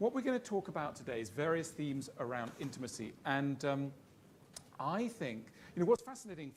what we're going to talk about today is various themes around intimacy. And I think, what's fascinating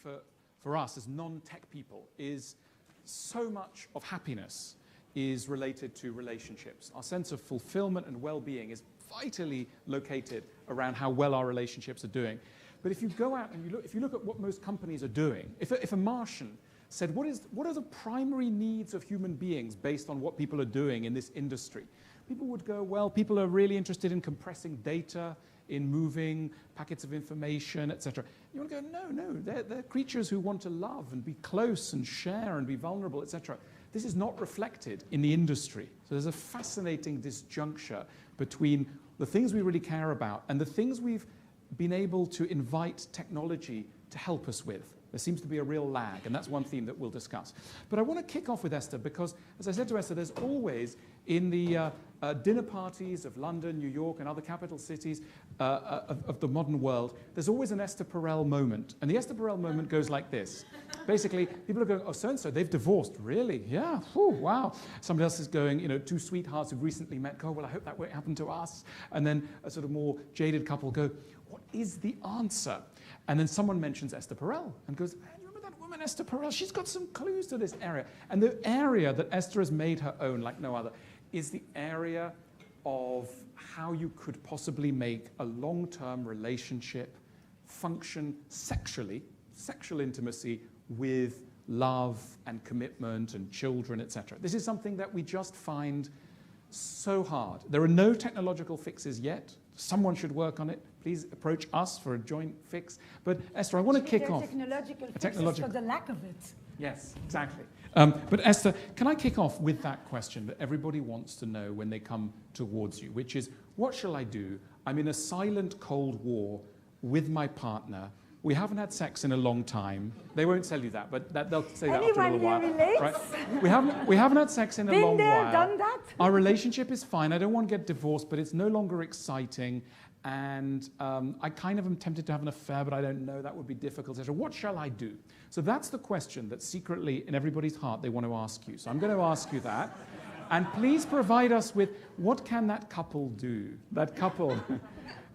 for us as non-tech people is so much of happiness is related to relationships. Our sense of fulfillment and well-being is vitally located around how well our relationships are doing. But if you go out and if you look at what most companies are doing, if a Martian said, what are the primary needs of human beings based on what people are doing in this industry? People would go, well, people are really interested in compressing data, in moving packets of information, etc. You want to go, no, they're creatures who want to love and be close and share and be vulnerable, etc. This is not reflected in the industry. So there's a fascinating disjuncture between the things we really care about and the things we've been able to invite technology to help us with. There seems to be a real lag, and that's one theme that we'll discuss. But I want to kick off with Esther because, as I said to Esther, there's always in the dinner parties of London, New York, and other capital cities of the modern world, there's always an Esther Perel moment. And the Esther Perel moment goes like this. Basically, people are going, oh, so-and-so, they've divorced. Really? Yeah. Whew, wow. Somebody else is going, two sweethearts who've recently met go, well, I hope that won't happen to us. And then a sort of more jaded couple go, what is the answer? And then someone mentions Esther Perel and goes, hey, do you remember that woman, Esther Perel? She's got some clues to this area. And the area that Esther has made her own, like no other, is the area of how you could possibly make a long-term relationship function sexually, sexual intimacy with love and commitment and children, etc. This is something that we just find so hard. There are no technological fixes yet. Someone should work on it. Please approach us for a joint fix. But Esther, I want to kick off. Technological fixes for the lack of it. Yes, exactly. But Esther, can I kick off with that question that everybody wants to know when they come towards you, which is, what shall I do? I'm in a silent Cold War with my partner. We haven't had sex in a long time. They won't tell you that, but they'll say that after a little while. Right? We haven't had sex in a long while. Been there, done that. Our relationship is fine. I don't want to get divorced, but it's no longer exciting. And I kind of am tempted to have an affair, but I don't know. That would be difficult. What shall I do? So that's the question that secretly in everybody's heart they want to ask you. So I'm going to ask you that. And please provide us with, what can that couple do?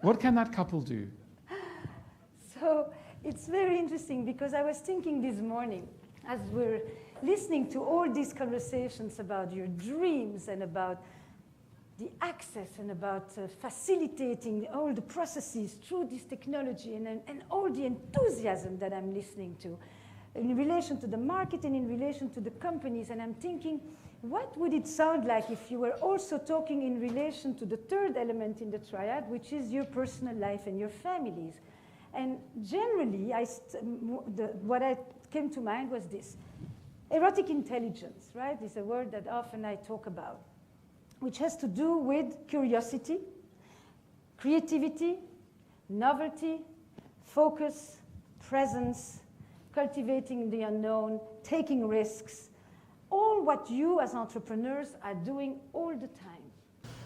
What can that couple do? So it's very interesting because I was thinking this morning, as we're listening to all these conversations about your dreams and about the access and about facilitating all the processes through this technology and all the enthusiasm that I'm listening to in relation to the market and in relation to the companies. And I'm thinking, what would it sound like if you were also talking in relation to the third element in the triad, which is your personal life and your families? And generally, what came to mind was this. Erotic intelligence, right, is a word that often I talk about, which has to do with curiosity, creativity, novelty, focus, presence, cultivating the unknown, taking risks, all what you as entrepreneurs are doing all the time.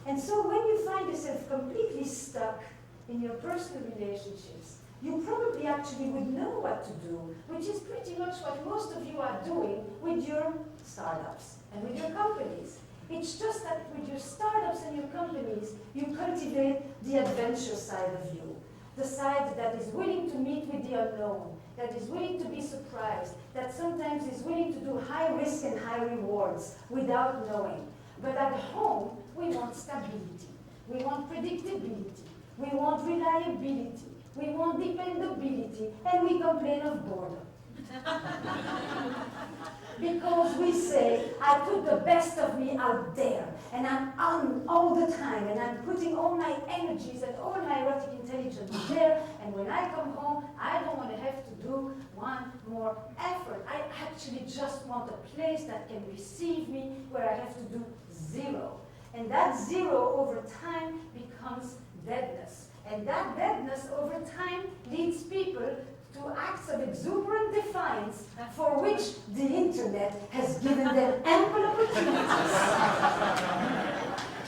And so when you find yourself completely stuck in your personal relationships, you probably actually would know what to do, which is pretty much what most of you are doing with your startups and with your companies. It's just that with your startups and your companies, you cultivate the adventure side of you, the side that is willing to meet with the unknown, that is willing to be surprised, that sometimes is willing to do high risk and high rewards without knowing. But at home, we want stability, we want predictability, we want reliability, we want dependability, and we complain of boredom. Because we say, I put the best of me out there, and I'm on all the time, and I'm putting all my energies and all my erotic intelligence there, and when I come home, I don't want to have to do one more effort. I actually just want a place that can receive me, where I have to do zero. And that zero over time becomes deadness. And that deadness over time leads people to acts of exuberant defiance for which the internet has given them ample opportunities.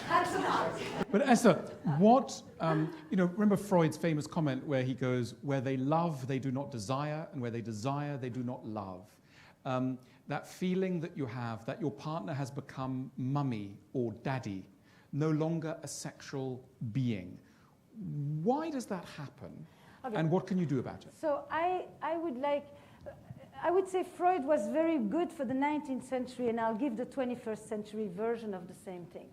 That's an art. But Esther, remember Freud's famous comment where he goes, where they love, they do not desire, and where they desire, they do not love. That feeling that you have, that your partner has become mummy or daddy, no longer a sexual being. Why does that happen? Okay. And what can you do about it? So I would say Freud was very good for the 19th century, and I'll give the 21st century version of the same thing,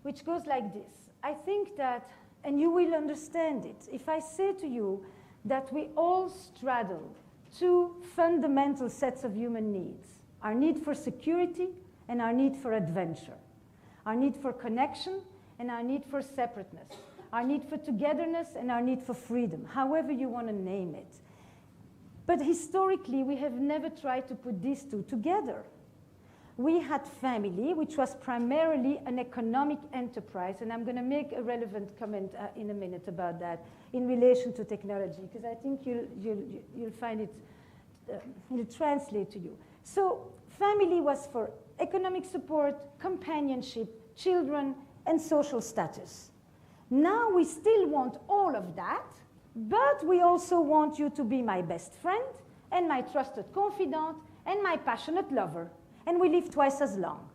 which goes like this. I think that, and you will understand it, if I say to you that we all straddle two fundamental sets of human needs, our need for security and our need for adventure, our need for connection and our need for separateness, our need for togetherness and our need for freedom, however you want to name it. But historically, we have never tried to put these two together. We had family, which was primarily an economic enterprise, and I'm going to make a relevant comment in a minute about that in relation to technology, because I think you'll find it, it'll translate to you. So family was for economic support, companionship, children, and social status. Now we still want all of that, but we also want you to be my best friend and my trusted confidant and my passionate lover. And we live twice as long.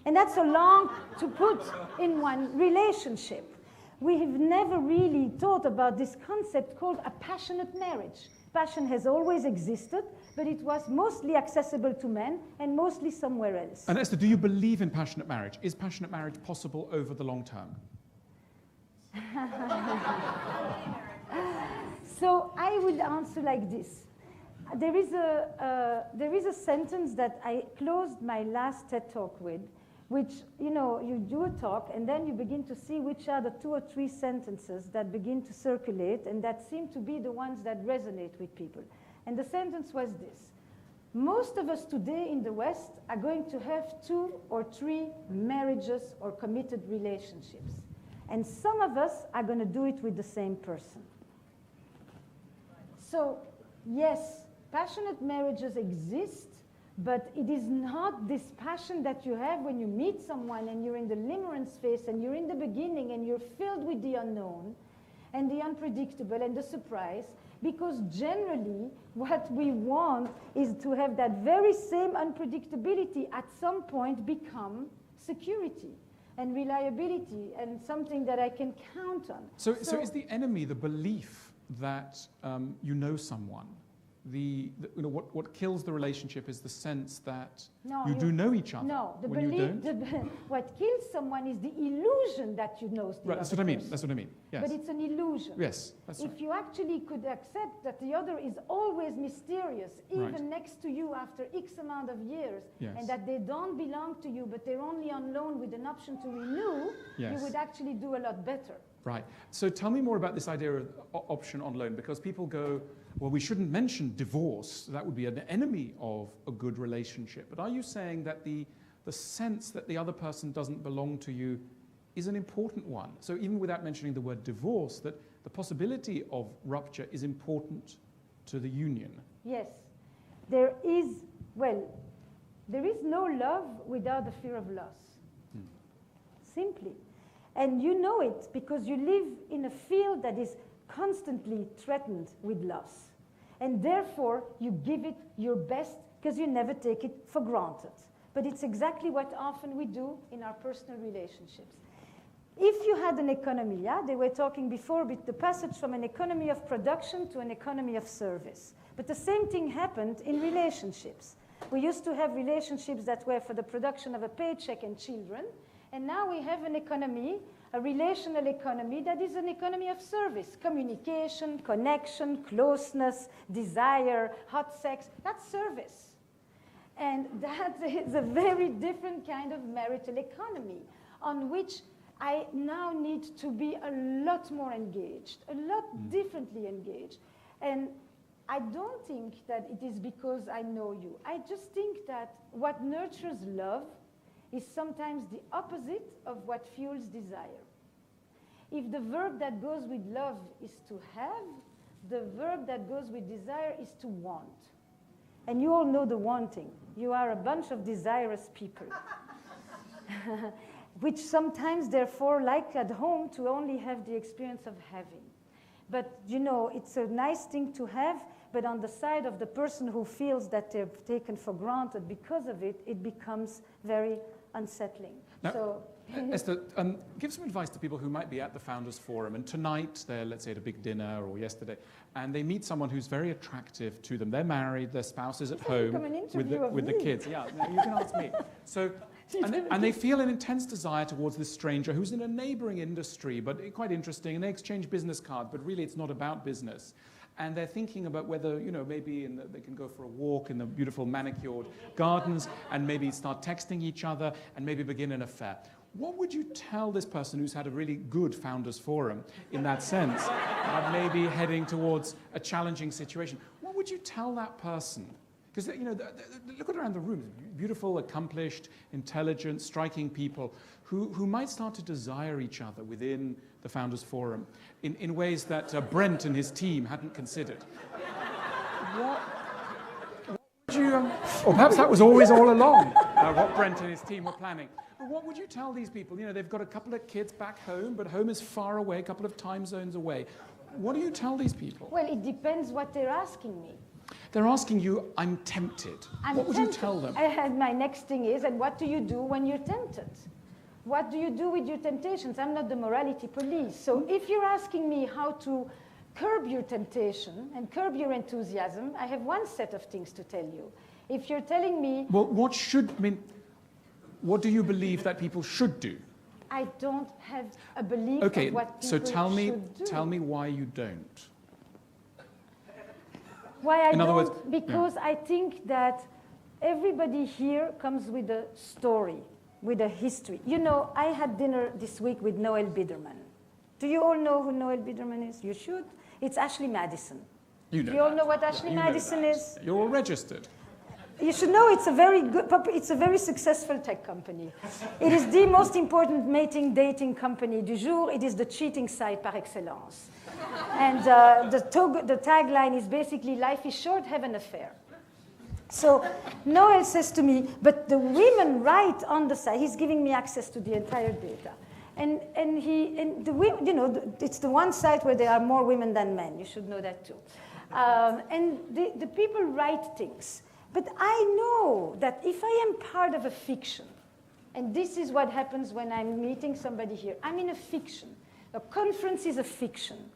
And that's a long to put in one relationship. We have never really thought about this concept called a passionate marriage. Passion has always existed, but it was mostly accessible to men and mostly somewhere else. And Esther, do you believe in passionate marriage? Is passionate marriage possible over the long term? So I would answer like this. There is a sentence that I closed my last TED Talk with, which, you do a talk, and then you begin to see which are the 2 or 3 sentences that begin to circulate, and that seem to be the ones that resonate with people. And the sentence was this. Most of us today in the West are going to have 2 or 3 marriages or committed relationships. And some of us are going to do it with the same person. So, yes, passionate marriages exist, but it is not this passion that you have when you meet someone and you're in the limerence phase and you're in the beginning and you're filled with the unknown and the unpredictable and the surprise, because generally what we want is to have that very same unpredictability at some point become security and reliability and something that I can count on. So is the enemy the belief that you know someone? What kills the relationship is the sense that you do know each other. No, the when belief, you don't. what kills someone is the illusion that you know the Right, that's what I mean. That's what I mean. Yes. But it's an illusion. Yes, that's right. If you actually could accept that the other is always mysterious, even Right. next to you after X amount of years, Yes. and that they don't belong to you, but they're only on loan with an option to renew, Yes. you would actually do a lot better. Right. So tell me more about this idea of option on loan, because people go, well, we shouldn't mention divorce. That would be an enemy of a good relationship. But are you saying that the sense that the other person doesn't belong to you is an important one? So even without mentioning the word divorce, that the possibility of rupture is important to the union? Yes. There is no love without the fear of loss. Simply. And you know it because you live in a field that is constantly threatened with loss. And therefore, you give it your best because you never take it for granted. But it's exactly what often we do in our personal relationships. If you had an economy, they were talking before with the passage from an economy of production to an economy of service. But the same thing happened in relationships. We used to have relationships that were for the production of a paycheck and children. And now we have an economy, a relational economy that is an economy of service. Communication, connection, closeness, desire, hot sex, that's service. And that is a very different kind of marital economy on which I now need to be a lot more engaged, a lot differently engaged. And I don't think that it is because I know you. I just think that what nurtures love is sometimes the opposite of what fuels desire. If the verb that goes with love is to have, the verb that goes with desire is to want. And you all know the wanting. You are a bunch of desirous people. Which sometimes, therefore, like at home, to only have the experience of having. But, it's a nice thing to have, but on the side of the person who feels that they're taken for granted because of it, it becomes very unsettling. Now, So, Esther, give some advice to people who might be at the Founders Forum, and tonight they're, let's say, at a big dinner, or yesterday, and they meet someone who's very attractive to them. They're married, their spouse is at home with the kids. Yeah, no, you can ask me. So, and they feel an intense desire towards this stranger who's in a neighboring industry, but quite interesting, and they exchange business cards, but really it's not about business. And they're thinking about whether, maybe they can go for a walk in the beautiful manicured gardens and maybe start texting each other and maybe begin an affair. What would you tell this person who's had a really good Founders Forum in that sense, but maybe heading towards a challenging situation? What would you tell that person? Because, look around the room, beautiful, accomplished, intelligent, striking people who might start to desire each other within the Founders Forum in ways that Brent and his team hadn't considered. What would you, or perhaps that was always all along, what Brent and his team were planning. But what would you tell these people? They've got a couple of kids back home, but home is far away, a couple of time zones away. What do you tell these people? well, it depends what they're asking me. They're asking you, I'm tempted. What would you tell them? My next thing is, and what do you do when you're tempted? What do you do with your temptations? I'm not the morality police. So if you're asking me how to curb your temptation and curb your enthusiasm, I have one set of things to tell you. If you're telling me... Well, what do you believe that people should do? I don't have a belief of what people should do. So tell me why you don't. Why I In other don't? words, because I think that everybody here comes with a story, with a history. I had dinner this week with Noel Biderman. Do you all know who Noel Biderman is? You should. It's Ashley Madison. Do you all know what Ashley Madison is? You're all registered. You should know it's a very successful tech company. It is the most important dating company du jour. It is the cheating site par excellence. And the tagline is basically, life is short, have an affair. So Noel says to me, but the women write on the site, he's giving me access to the entire data. It's the one site where there are more women than men. You should know that too. And the people write things. But I know that if I am part of a fiction, and this is what happens when I'm meeting somebody here, I'm in a fiction. A conference is a fiction.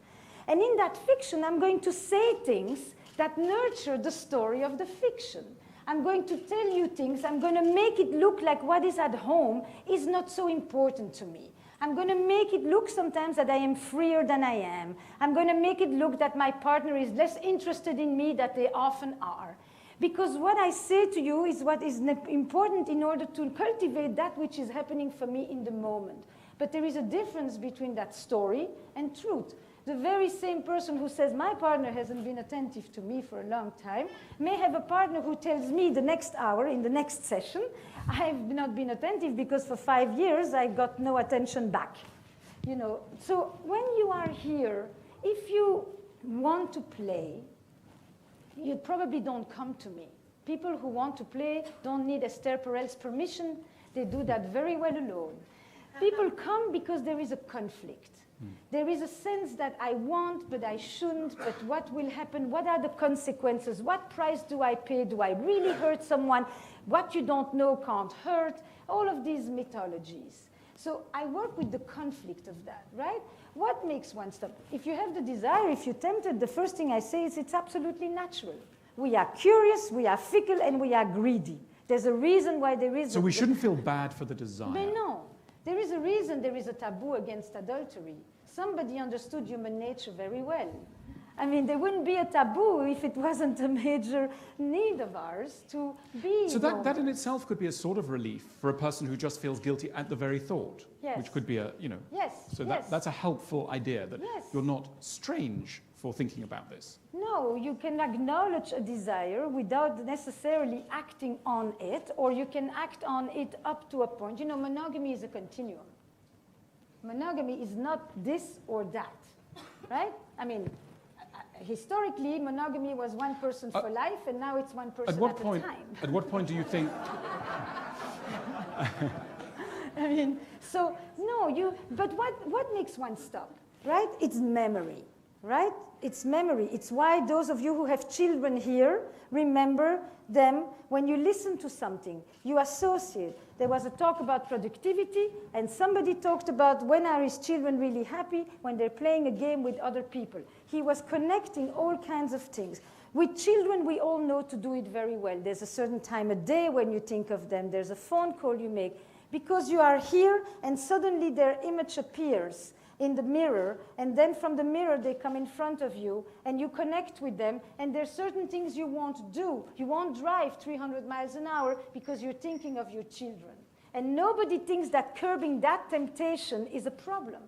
And in that fiction, I'm going to say things that nurture the story of the fiction. I'm going to tell you things. I'm going to make it look like what is at home is not so important to me. I'm going to make it look sometimes that I am freer than I am. I'm going to make it look that my partner is less interested in me than they often are. Because what I say to you is what is important in order to cultivate that which is happening for me in the moment. But there is a difference between that story and truth. The very same person who says, my partner hasn't been attentive to me for a long time, may have a partner who tells me the next hour, in the next session, I've not been attentive because for 5 years I got no attention back. So when you are here, if you want to play, you probably don't come to me. People who want to play don't need Esther Perel's permission. They do that very well alone. People come because there is a conflict. There is a sense that I want, but I shouldn't, but what will happen? What are the consequences? What price do I pay? Do I really hurt someone? What you don't know can't hurt. All of these mythologies. So I work with the conflict of that, right? What makes one stop? If you have the desire, if you're tempted, the first thing I say is it's absolutely natural. We are curious, we are fickle, and we are greedy. There's a reason why there is... So we shouldn't feel bad for the desire. But no. There is a reason there is a taboo against adultery. Somebody understood human nature very well. I mean, there wouldn't be a taboo if it wasn't a major need of ours to be. So that in itself could be a sort of relief for a person who just feels guilty at the very thought. Yes. Which could be Yes. So yes. that's a helpful idea that Yes. you're not strange for thinking about this. No, you can acknowledge a desire without necessarily acting on it, or you can act on it up to a point. Monogamy is a continuum. Monogamy is not this or that, right? I mean, historically, monogamy was one person for life, and now it's one person at a time. At what point do you think... I mean, so, no, but what makes one stop, right? It's memory. right? It's memory. It's why those of you who have children here remember them when you listen to something. You associate. There was a talk about productivity, and somebody talked about when are his children really happy? When they're playing a game with other people. He was connecting all kinds of things. With children, we all know to do it very well. There's a certain time of day when you think of them. There's a phone call you make. Because you are here, and suddenly their image appears in the mirror, and then from the mirror they come in front of you, and you connect with them, and there's certain things you won't do. You won't drive 300 miles an hour because you're thinking of your children. And nobody thinks that curbing that temptation is a problem.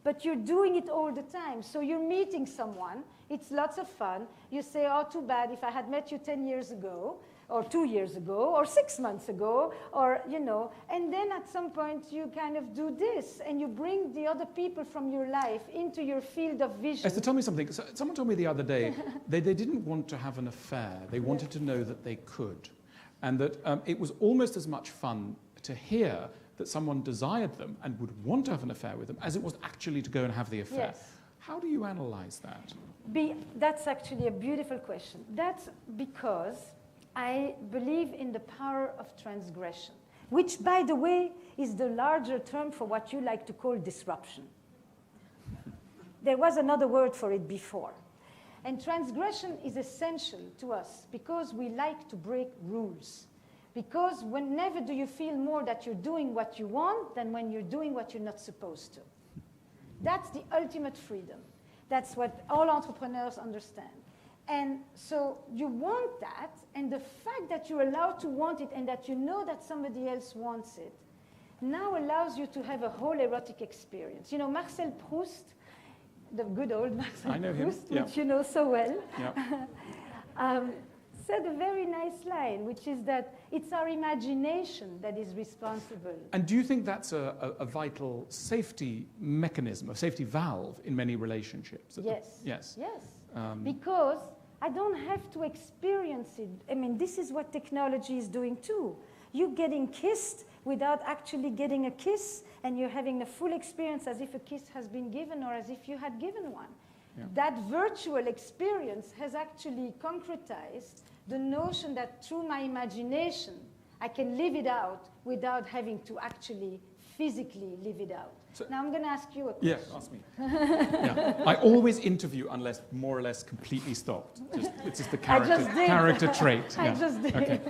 But you're doing it all the time. So you're meeting someone, it's lots of fun. You say, oh, too bad, if I had met you 10 years ago, or 2 years ago, or 6 months ago, or, you know, and then at some point you kind of do this, and you bring the other people from your life into your field of vision. Esther, tell me something. So, someone told me the other day they didn't want to have an affair. They wanted to know that they could. And that it was almost as much fun to hear that someone desired them and would want to have an affair with them as it was actually to go and have the affair. Yes. How do you analyze that? That's actually a beautiful question. That's because I believe in the power of transgression, which, by the way, is the larger term for what you like to call disruption. There was another word for it before. And transgression is essential to us because we like to break rules. Because whenever do you feel more that you're doing what you want than when you're doing what you're not supposed to. That's the ultimate freedom. That's what all entrepreneurs understand. And so you want that, and the fact that you're allowed to want it and that you know that somebody else wants it now allows you to have a whole erotic experience. You know, Marcel Proust, the good old Marcel Proust, which you know so well, said a very nice line, which is that it's our imagination that is responsible. And do you think that's a vital safety mechanism, a safety valve in many relationships? Yes. Yes. Yes. Because I don't have to experience it. I mean, this is what technology is doing too. You're getting kissed without actually getting a kiss, and you're having a full experience as if a kiss has been given or as if you had given one. Yeah. That virtual experience has actually concretized the notion that through my imagination, I can live it out without having to actually physically live it out. So, now I'm going to ask you a question. Yeah, ask me. Yeah. I always interview unless more or less completely stopped. It's just the character trait. I just did. Okay.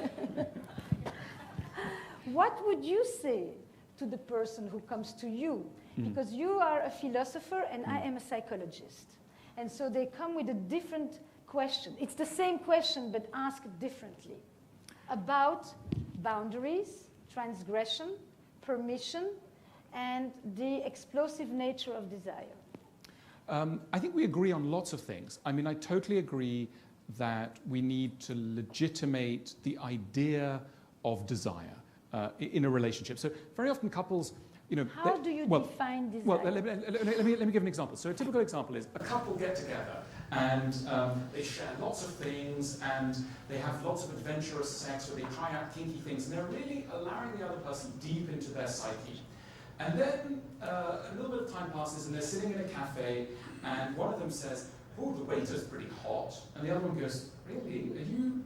What would you say to the person who comes to you? Because you are a philosopher and I am a psychologist. And so they come with a different question. It's the same question, but asked differently. About boundaries, transgression, permission, and the explosive nature of desire. I think we agree on lots of things. I mean, I totally agree that we need to legitimate the idea of desire in a relationship. So very often couples, you know... How do you define desire? Well, let me give an example. So a typical example is a couple get together and they share lots of things and they have lots of adventurous sex or they try out kinky things and they're really allowing the other person deep into their psyche. And then a little bit of time passes and they're sitting in a cafe and one of them says, oh, the waiter's pretty hot. And the other one goes, really? Are you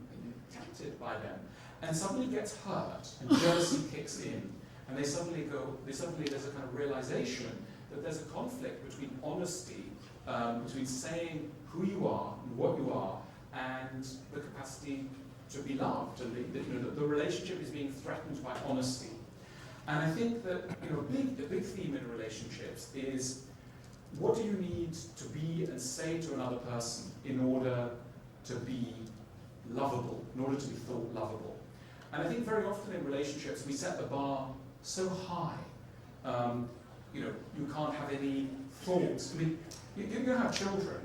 tempted by them? And suddenly gets hurt and jealousy kicks in. And there's a kind of realization that there's a conflict between honesty, between saying who you are and what you are, and the capacity to be loved. And the relationship is being threatened by honesty. And I think that the big theme in relationships is what do you need to be and say to another person in order to be lovable, in order to be thought lovable. And I think very often in relationships we set the bar so high. You can't have any thoughts. I mean, you have children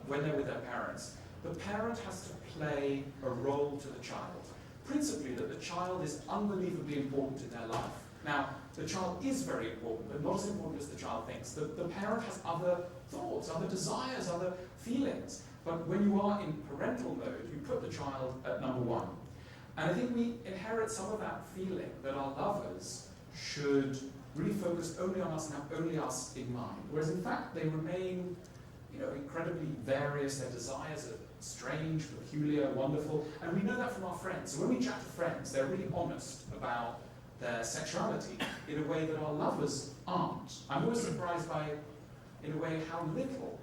when they're with their parents. The parent has to play a role to the child. Principally that the child is unbelievably important in their life. Now, the child is very important, but not as important as the child thinks. The parent has other thoughts, other desires, other feelings. But when you are in parental mode, you put the child at number one. And I think we inherit some of that feeling that our lovers should really focus only on us and have only us in mind. Whereas in fact, they remain incredibly various. Their desires are strange, peculiar, wonderful, and we know that from our friends. So when we chat to friends, they're really honest about their sexuality in a way that our lovers aren't. I'm always surprised by, in a way, how little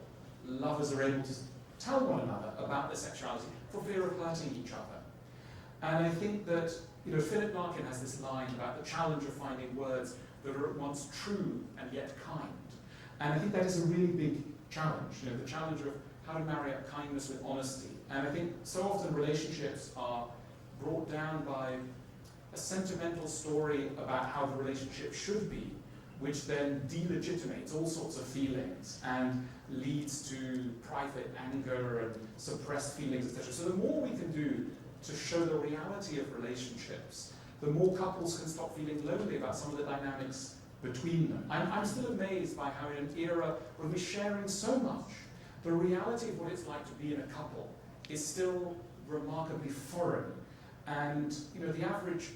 lovers are able to tell one another about their sexuality for fear of hurting each other. And I think that, Philip Larkin has this line about the challenge of finding words that are at once true and yet kind. And I think that is a really big challenge, the challenge of how to marry up kindness with honesty. And I think so often relationships are brought down by a sentimental story about how the relationship should be, which then delegitimates all sorts of feelings and leads to private anger and suppressed feelings, etc. So the more we can do to show the reality of relationships, the more couples can stop feeling lonely about some of the dynamics between them. I'm still amazed by how in an era when we're sharing so much, the reality of what it's like to be in a couple is still remarkably foreign. And the average,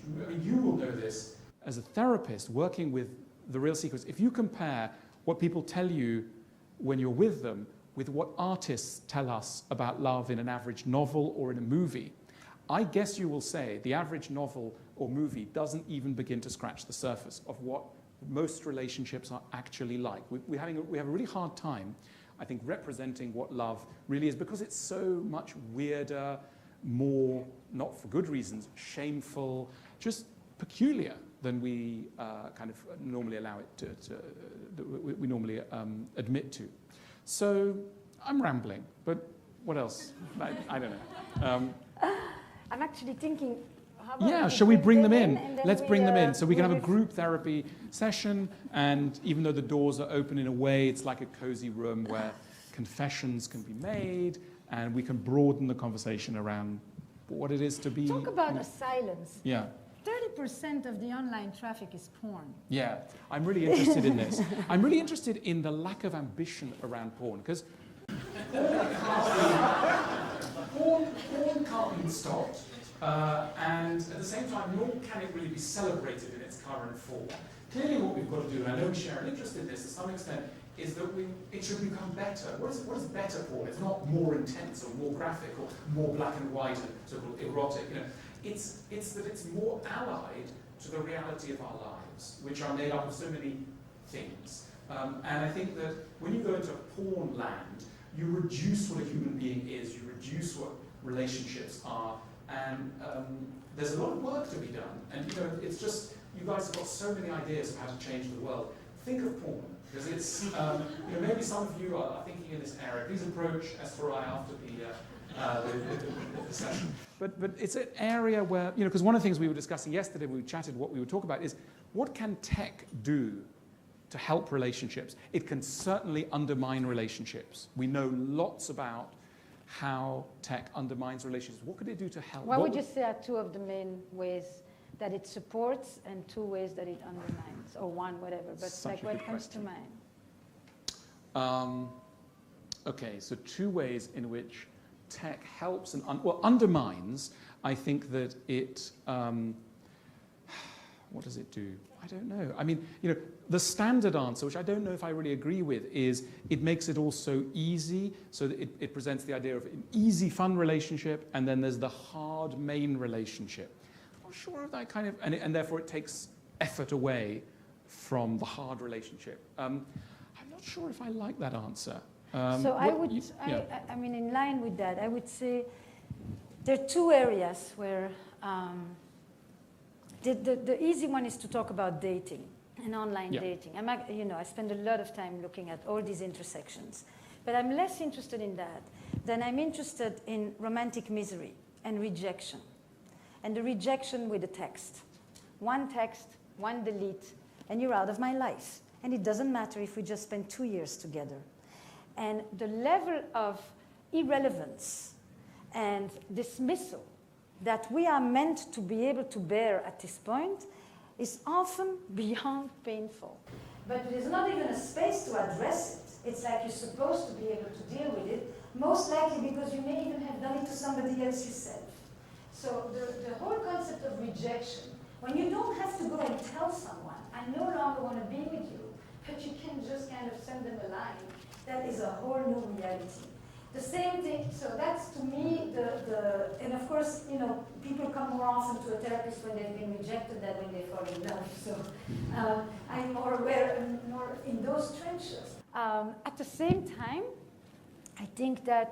you will know this, as a therapist working with the real secrets, if you compare what people tell you when you're with them with what artists tell us about love in an average novel or in a movie, I guess you will say the average novel or movie doesn't even begin to scratch the surface of what most relationships are actually like. We have a really hard time, I think, representing what love really is, because it's so much weirder, more, not for good reasons, shameful, just peculiar than we kind of normally allow it we normally admit to. So I'm rambling, but what else? I don't know. I'm actually thinking, how about yeah, shall we bring them in? Let's bring them in. So we can have a with group therapy session, and even though the doors are open in a way, it's like a cozy room where confessions can be made, and we can broaden the conversation around what it is to be... Talk about a silence. Yeah. 30% of the online traffic is porn. Yeah, I'm really interested in this. I'm really interested in the lack of ambition around porn, because porn can't be stopped, and at the same time, nor can it really be celebrated in its current form. Clearly what we've got to do, and I know we share an interest in this to some extent, is that it should become better. What is better porn? It's not more intense or more graphic or more black and white and sort of erotic. It's that it's more allied to the reality of our lives, which are made up of so many things. And I think that when you go into porn land, you reduce what a human being is, you reduce what relationships are, and there's a lot of work to be done. And it's just, you guys have got so many ideas of how to change the world. Think of porn, because it's, maybe some of you are thinking in this area. Please approach Esther after the session. But it's an area where, because one of the things we were discussing yesterday, we chatted, what we would talk about is, what can tech do to help relationships? It can certainly undermine relationships. We know lots about how tech undermines relationships. What could it do to help? What would you say are two of the main ways that it supports and two ways that it undermines, or one, whatever, but like what comes to mind? Okay, so two ways in which tech helps and undermines. I think that it, what does it do? I don't know. I mean, the standard answer, which I don't know if I really agree with, is it makes it all so easy, so that it presents the idea of an easy, fun relationship, and then there's the hard main relationship. I'm not sure of that kind of, and therefore it takes effort away from the hard relationship. I'm not sure if I like that answer. So I mean, in line with that, I would say there are two areas where the easy one is to talk about dating and online dating. I spend a lot of time looking at all these intersections, but I'm less interested in that than I'm interested in romantic misery and rejection, and the rejection with a text. One text, one delete, and you're out of my life. And it doesn't matter if we just spend 2 years together. And the level of irrelevance and dismissal that we are meant to be able to bear at this point is often beyond painful. But there's not even a space to address it. It's like you're supposed to be able to deal with it, most likely because you may even have done it to somebody else yourself. So the whole concept of rejection, when you don't have to go and tell someone, I no longer want to be with you, but you can just kind of send them a line, that is a whole new reality. The same thing, so that's to me and of course, you know, people come more often to a therapist when they've been rejected than when they fall in love. So I'm more aware and more in those trenches. At the same time, I think that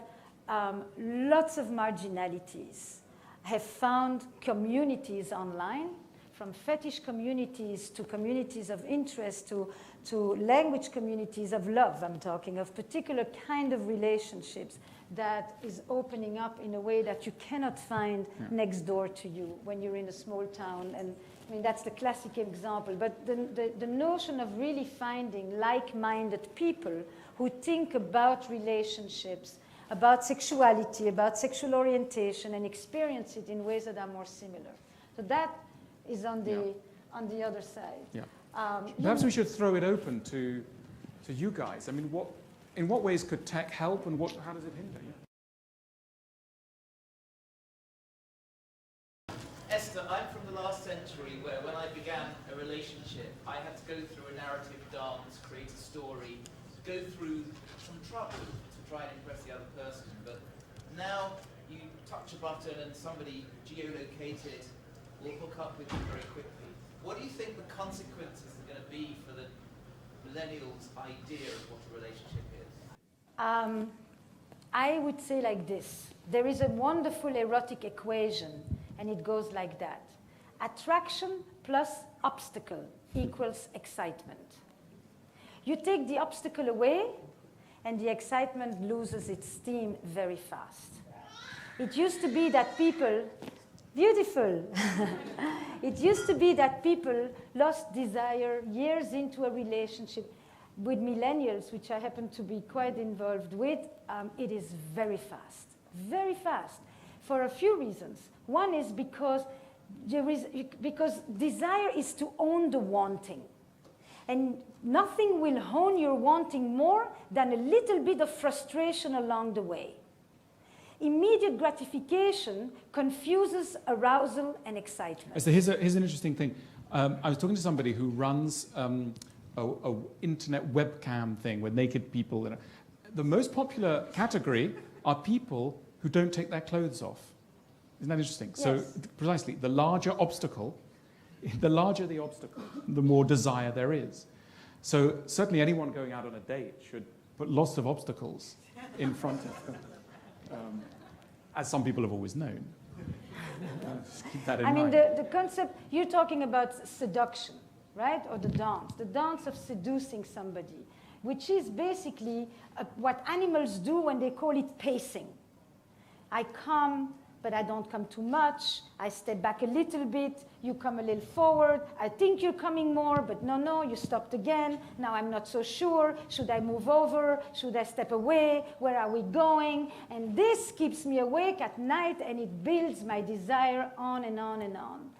lots of marginalities have found communities online, from fetish communities to communities of interest to language communities of love, I'm talking of particular kind of relationships that is opening up in a way that you cannot find next door to you when you're in a small town. And I mean, that's the classic example. But the notion of really finding like-minded people who think about relationships, about sexuality, about sexual orientation, and experience it in ways that are more similar. So that is on the other side. Yeah. Perhaps we should throw it open to you guys. I mean, in what ways could tech help, and how does it hinder? Yeah. Esther, I'm from the last century where when I began a relationship, I had to go through a narrative dance, create a story, go through some trouble to try and impress the other person. But now you touch a button and somebody geolocated will hook up with you very quickly. What do you think the consequences are going to be for the millennials' idea of what a relationship is? I would say like this. There is a wonderful erotic equation, and it goes like that. Attraction plus obstacle equals excitement. You take the obstacle away, and the excitement loses its steam very fast. It used to be that people... Beautiful. It used to be that people lost desire years into a relationship. With millennials, which I happen to be quite involved with, it is very fast, for a few reasons. One is because desire is to own the wanting. And nothing will hone your wanting more than a little bit of frustration along the way. Immediate gratification confuses arousal and excitement. So here's an interesting thing. I was talking to somebody who runs a internet webcam thing with naked people. The most popular category are people who don't take their clothes off. Isn't that interesting? Yes. So precisely, the larger the obstacle, the more desire there is. So certainly anyone going out on a date should put lots of obstacles in front of them. As some people have always known. Just keep that in mind. I mean, the concept, you're talking about seduction, right? Or the dance of seducing somebody, which is basically what animals do when they call it pacing. I come, but I don't come too much. I step back a little bit. You come a little forward. I think you're coming more, but no, you stopped again. Now I'm not so sure. Should I move over? Should I step away? Where are we going? And this keeps me awake at night, and it builds my desire on and on and on.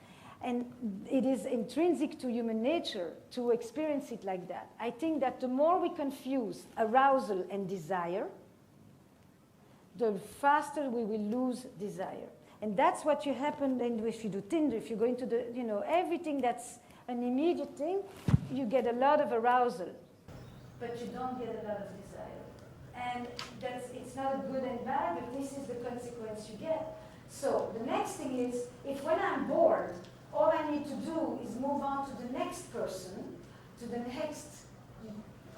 And it is intrinsic to human nature to experience it like that. I think that the more we confuse arousal and desire, the faster we will lose desire. And that's what you happen if you do Tinder, if you go into the, everything that's an immediate thing, you get a lot of arousal, but you don't get a lot of desire. And it's not good and bad, but this is the consequence you get. So the next thing is, if when I'm bored, all I need to do is move on to the next person, to the next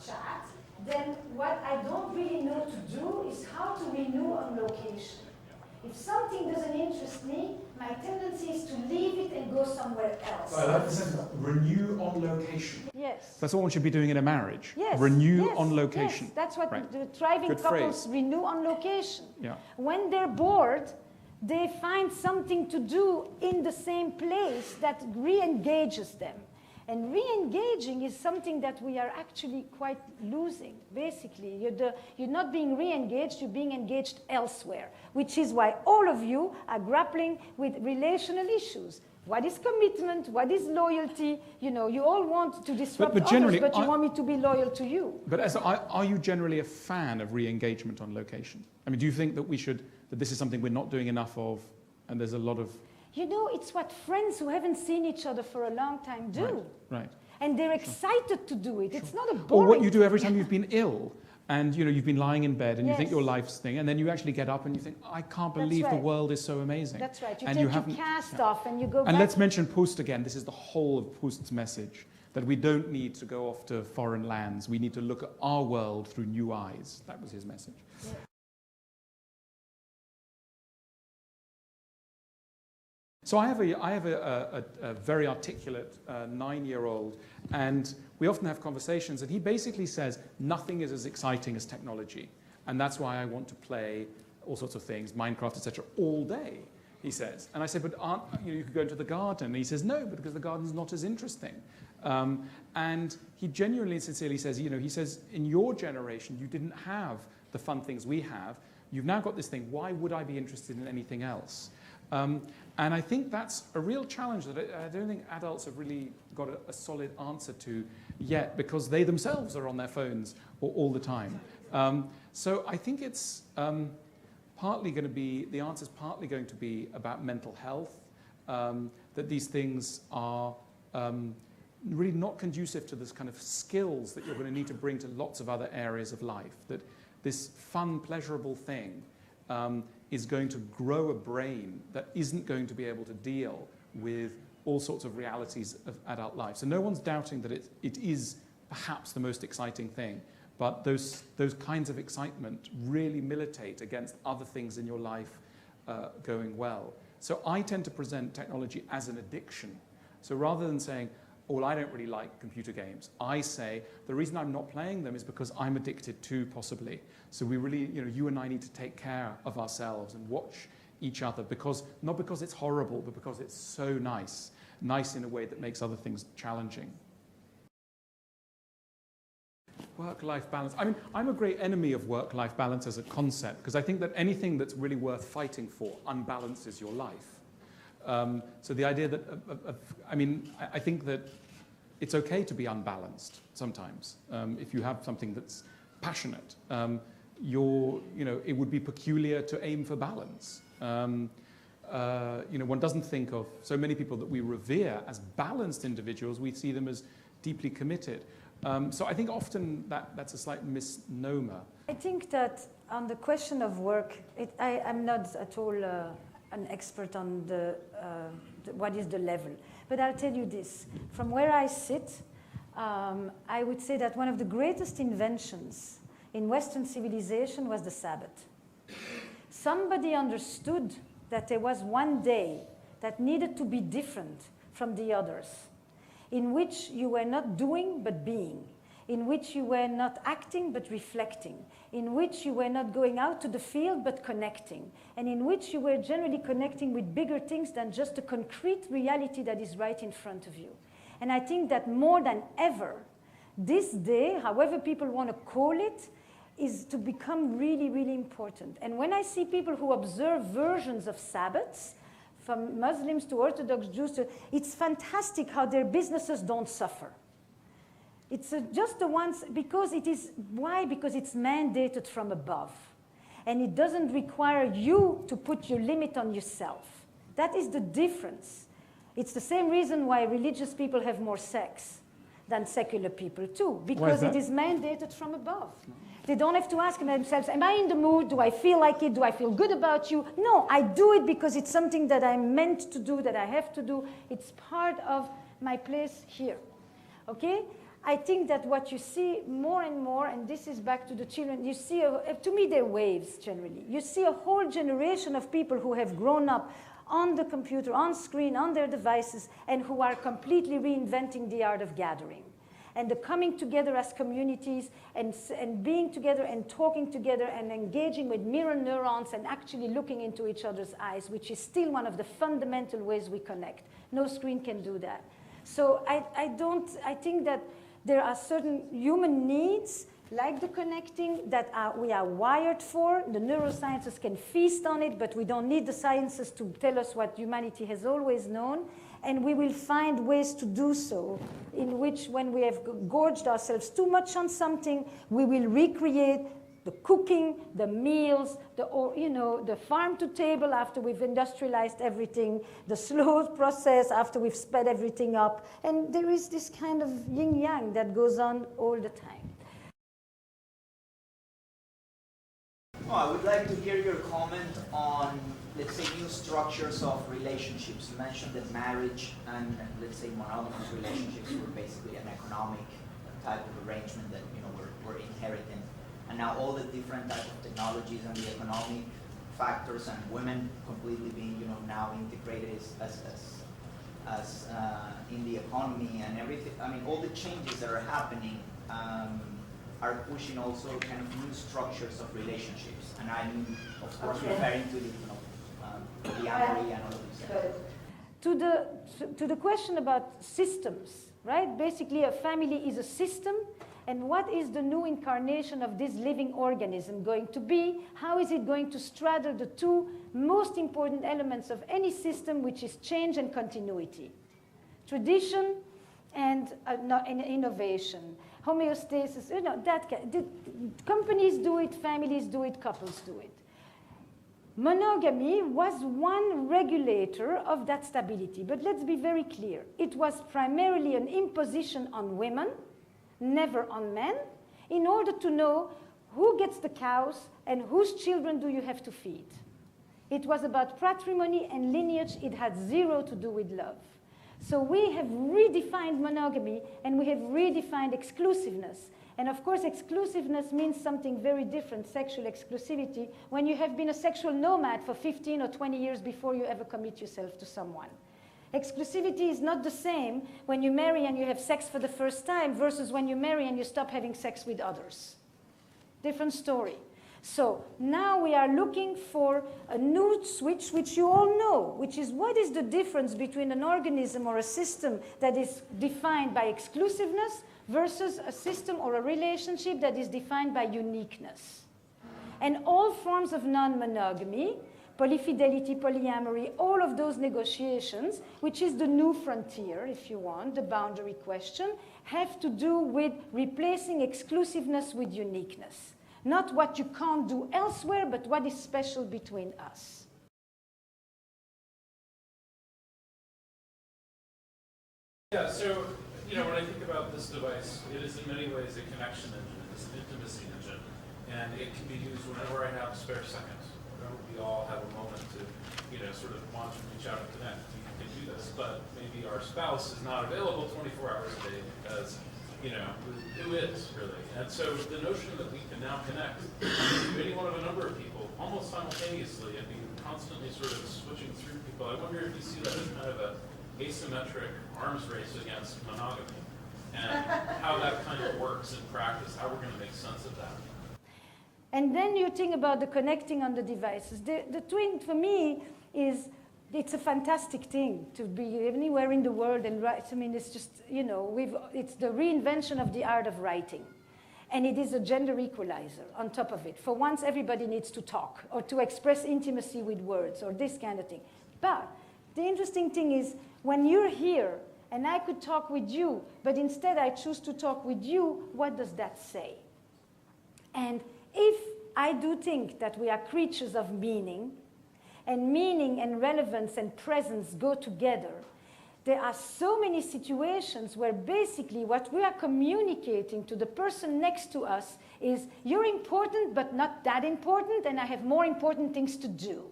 chat, then what I don't really know to do is how to renew on location. If something doesn't interest me, my tendency is to leave it and go somewhere else. I like the sentence, renew on location. Yes. That's what one should be doing in a marriage. Yes. Renew on location. Yes. That's what right. the thriving Good couples phrase. renew on location. Yeah. When they're bored, they find something to do in the same place that re-engages them. And re-engaging is something that we are actually quite losing, basically. You're not being re-engaged, you're being engaged elsewhere, which is why all of you are grappling with relational issues. What is commitment? What is loyalty? You all want to disrupt others, but you want me to be loyal to you. But Esther, are you generally a fan of re-engagement on location? I mean, do you think that that this is something we're not doing enough of, and there's a lot of... It's what friends who haven't seen each other for a long time do. Right. And they're excited to do it. Sure. It's not a boring... Or what you do every time you've been ill, And you've been lying in bed and you think Yes. your life's thing, and then you actually get up and you think, I can't believe the right. world is so amazing. That's right. You and take you your haven't- cast yeah. off and you go back. And let's mention Proust again. This is the whole of Proust's message, that we don't need to go off to foreign lands. We need to look at our world through new eyes. That was his message. Yeah. So I have a very articulate 9-year-old, and we often have conversations, and he basically says, nothing is as exciting as technology. And that's why I want to play all sorts of things, Minecraft, etc., all day, he says. And I said, but you could go into the garden. And he says, no, because the garden's not as interesting. And he genuinely and sincerely says, he says, in your generation, you didn't have the fun things we have. You've now got this thing. Why would I be interested in anything else? And I think that's a real challenge that I don't think adults have really got a solid answer to yet, because they themselves are on their phones all the time. So I think it's partly going to be, the answer's partly going to be about mental health, that these things are really not conducive to this kind of skills that you're going to need to bring to lots of other areas of life, that this fun, pleasurable thing is going to grow a brain that isn't going to be able to deal with all sorts of realities of adult life. So no one's doubting that it is perhaps the most exciting thing, but those kinds of excitement really militate against other things in your life going well. So I tend to present technology as an addiction. So rather than saying, oh, well, I don't really like computer games, I say the reason I'm not playing them is because I'm addicted too, possibly. So we really, you and I need to take care of ourselves and watch each other, because not because it's horrible, but because it's so nice in a way that makes other things challenging. Work-life balance. I mean, I'm a great enemy of work-life balance as a concept, because I think that anything that's really worth fighting for unbalances your life. So the idea that, I think that it's okay to be unbalanced sometimes. If you have something that's passionate, it would be peculiar to aim for balance. One doesn't think of so many people that we revere as balanced individuals. We see them as deeply committed. So I think often that's a slight misnomer. I think that on the question of work, I'm not at all an expert on what is the level. But I'll tell you this. From where I sit, I would say that one of the greatest inventions in Western civilization was the Sabbath. Somebody understood that there was one day that needed to be different from the others, in which you were not doing but being, in which you were not acting but reflecting, in which you were not going out to the field but connecting, and in which you were generally connecting with bigger things than just the concrete reality that is right in front of you. And I think that more than ever, this day, however people want to call it, is to become really, really important. And when I see people who observe versions of Sabbaths, from Muslims to Orthodox Jews, it's fantastic how their businesses don't suffer. It's just the ones, because it is, why? Because it's mandated from above. And it doesn't require you to put your limit on yourself. That is the difference. It's the same reason why religious people have more sex than secular people too, because it is mandated from above. They don't have to ask themselves, am I in the mood? Do I feel like it? Do I feel good about you? No, I do it because it's something that I'm meant to do, that I have to do. It's part of my place here, okay? I think that what you see more and more, and this is back to the children, you see, to me they're waves generally. You see a whole generation of people who have grown up on the computer, on screen, on their devices, and who are completely reinventing the art of gathering. And the coming together as communities and being together and talking together and engaging with mirror neurons and actually looking into each other's eyes, which is still one of the fundamental ways we connect. No screen can do that. So I think that there are certain human needs, like the connecting, that we are wired for. The neurosciences can feast on it, but we don't need the sciences to tell us what humanity has always known. And we will find ways to do so, in which when we have gorged ourselves too much on something, we will recreate the cooking, the meals, the farm to table after we've industrialized everything, the slow process after we've sped everything up. And there is this kind of yin-yang that goes on all the time. No, I would like to hear your comment on, let's say, new structures of relationships. You mentioned that marriage and, let's say, monogamous relationships were basically an economic type of arrangement that, you know, we're inheriting. And now all the different types of technologies and the economic factors and women completely being, you know, now integrated as in the economy and everything. I mean, all the changes that are happening are pushing also kind of new structures of relationships. And I'm, of course, referring to the, you know, polyamory and all of these. To the question about systems, right? Basically, a family is a system. And what is the new incarnation of this living organism going to be? How is it going to straddle the two most important elements of any system, which is change and continuity? Tradition and innovation. Homeostasis, you know, companies do it, families do it, couples do it. Monogamy was one regulator of that stability. But let's be very clear. It was primarily an imposition on women, never on men, in order to know who gets the cows and whose children do you have to feed. It was about patrimony and lineage. It had zero to do with love. So we have redefined monogamy and we have redefined exclusiveness. And of course, exclusiveness means something very different, sexual exclusivity, when you have been a sexual nomad for 15 or 20 years before you ever commit yourself to someone. Exclusivity is not the same when you marry and you have sex for the first time versus when you marry and you stop having sex with others. Different story. So now we are looking for a new switch, which you all know, which is what is the difference between an organism or a system that is defined by exclusiveness versus a system or a relationship that is defined by uniqueness. And all forms of non-monogamy, polyfidelity, polyamory, all of those negotiations, which is the new frontier, if you want, the boundary question, have to do with replacing exclusiveness with uniqueness. Not what you can't do elsewhere, but what is special between us. Yeah, so, you know, when I think about this device, it is in many ways a connection engine, it's an intimacy engine, and it can be used whenever I have spare seconds. We all have a moment to, you know, sort of want to reach out and connect. You can do this, but maybe our spouse is not available 24 hours a day because, you know, who is really? And so the notion that we can now connect to any one of a number of people almost simultaneously and be constantly sort of switching through people. I wonder if you see that as kind of a asymmetric arms race against monogamy and how that kind of works in practice, how we're going to make sense of that. And then you think about the connecting on the devices. The twin, for me, is it's a fantastic thing to be anywhere in the world and write. I mean, it's just, you know, it's the reinvention of the art of writing. And it is a gender equalizer on top of it. For once, everybody needs to talk or to express intimacy with words or this kind of thing. But the interesting thing is when you're here and I could talk with you, but instead I choose to talk with you, what does that say? And if I do think that we are creatures of meaning, and meaning and relevance and presence go together, there are so many situations where basically what we are communicating to the person next to us is, you're important, but not that important, and I have more important things to do.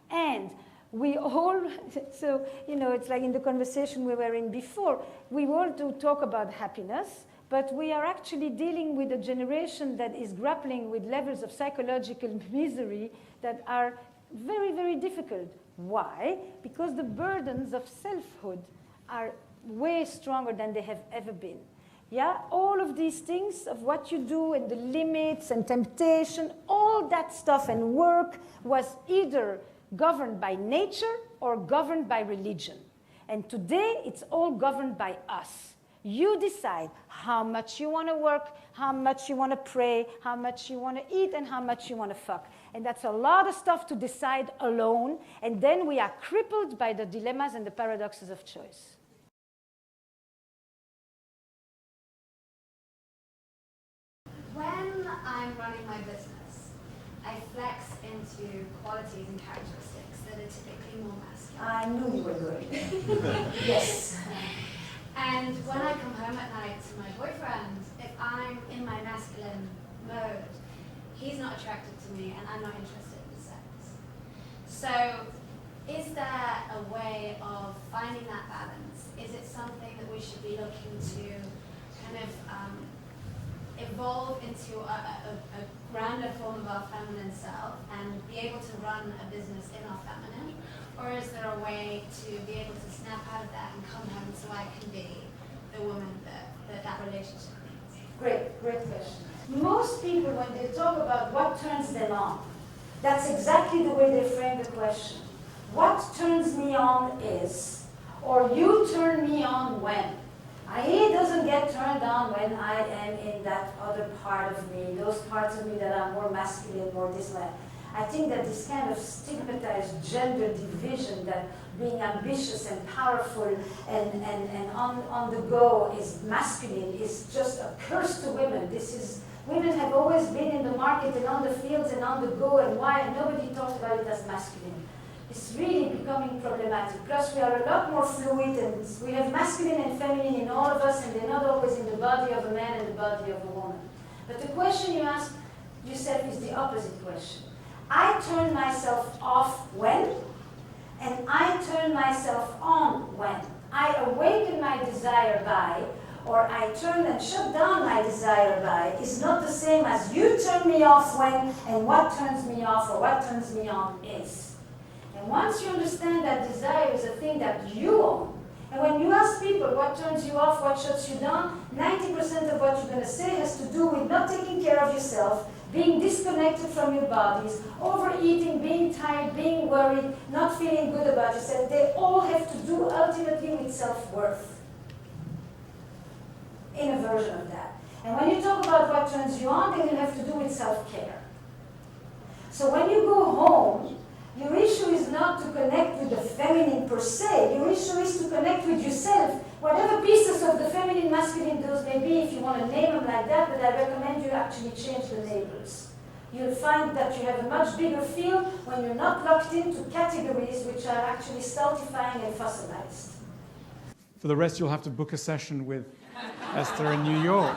And we all, so, you know, it's like in the conversation we were in before, we all do talk about happiness, but we are actually dealing with a generation that is grappling with levels of psychological misery that are very, very difficult. Why? Because the burdens of selfhood are way stronger than they have ever been. Yeah, all of these things of what you do and the limits and temptation, all that stuff and work was either governed by nature or governed by religion. And today, it's all governed by us. You decide how much you want to work, how much you want to pray, how much you want to eat, and how much you want to fuck. And that's a lot of stuff to decide alone. And then we are crippled by the dilemmas and the paradoxes of choice. When I'm running my business, I flex into qualities and characteristics that are typically more masculine. I knew you were going. Yes. And when I come home at night to my boyfriend, if I'm in my masculine mode, he's not attracted to me, and I'm not interested in sex. So is there a way of finding that balance? Is it something that we should be looking to kind of evolve into a grander form of our feminine self and be able to run a business in our feminine? Or is there a way to be able to snap out of that and come home so I can be the woman that relationship needs? Great question. Most people, when they talk about what turns them on, that's exactly the way they frame the question. What turns me on is, or you turn me on when. He doesn't get turned on when I am in that other part of me, those parts of me that are more masculine, more this way. I think that this kind of stigmatized gender division, that being ambitious and powerful and on the go is masculine, is just a curse to women. Women have always been in the market and on the fields and on the go, and why? And nobody talks about it as masculine. It's really becoming problematic. Plus, we are a lot more fluid, and we have masculine and feminine in all of us, and they're not always in the body of a man and the body of a woman. But the question you ask yourself is the opposite question. I turn myself off when, and I turn myself on when. I awaken my desire by, or I turn and shut down my desire by, is not the same as you turn me off when, and what turns me off or what turns me on is. And once you understand that desire is a thing that you own, and when you ask people what turns you off, what shuts you down, 90% of what you're going to say has to do with not taking care of yourself, being disconnected from your bodies, overeating, being tired, being worried, not feeling good about yourself. They all have to do ultimately with self-worth, in a version of that. And when you talk about what turns you on, then you have to do with self-care. So when you go home, your issue is not to connect with the feminine per se. Your issue is to connect with yourself. Whatever pieces of the feminine, masculine those may be, if you want to name them like that, but I recommend you actually change the labels. You'll find that you have a much bigger field when you're not locked into categories which are actually stultifying and fossilized. For the rest, you'll have to book a session with Esther in New York.